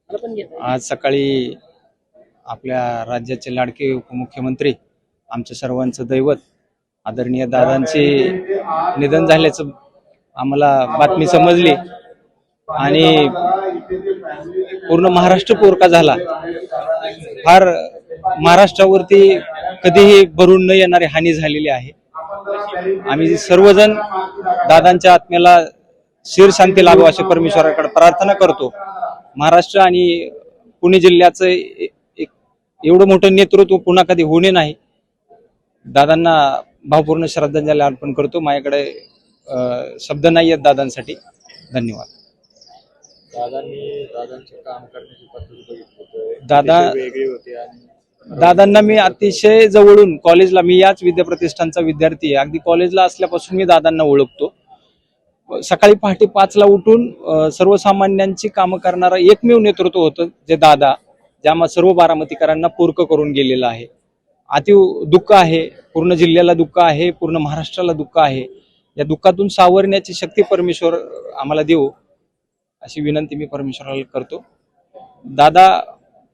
आज सकाळी आपल्या राज्याचे लाडके उपमुख्यमंत्री आमच्या सर्वांचं दैवत आदरणीय दादांचे निधन झाल्याचं आम्हाला बातमी समजली आणि पूर्ण महाराष्ट्र पोरका झाला। फार महाराष्ट्रावरती कधीही भरून न येणारी हानी झालेली आहे। आम्ही सर्वजण दादांच्या आत्म्याला शिर शांती लाभो अशी परमेश्वराकडे प्रार्थना करतो। महाराष्ट्र आणि पुणे जिल्ह्याचं एवढं मोठं नेतृत्व पुन्हा कधी होणे नाही। दादांना भावपूर्ण श्रद्धांजली अर्पण करतो। माझ्याकडे शब्द नाही आहेत दादांसाठी। धन्यवाद। दादांचे काम करण्याची पद्धत बघितली दादा वेगळी होती आणि दादांना मी अतिशय जवळून कॉलेजला, मी याच विद्याप्रतिष्ठानचा विद्यार्थी आहे। अगदी कॉलेजला असल्यापासून मी दादांना ओळखतो। सकाळी पहाटे 5 ला उठून सर्वसामान्यांची कामं करणारा एकमेव नेतृत्व होतं जे दादा, ज्या सर्व बारामतीकरांना पूरक करून गेलेलं आहे। अतिव दुःख आहे, पूर्ण जिल्ह्याला दुःख आहे, पूर्ण महाराष्ट्राला दुःख आहे। या दुःखातून सावरण्याची शक्ती परमेश्वर आम्हाला देऊ अशी विनंती मी परमेश्वराला करतो। दादा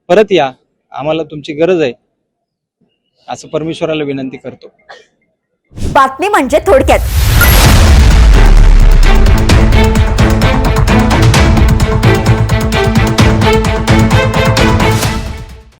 परत या, आम्हाला तुमची गरज आहे असं परमेश्वराला विनंती करतो। बातमी म्हणजे थोडक्यात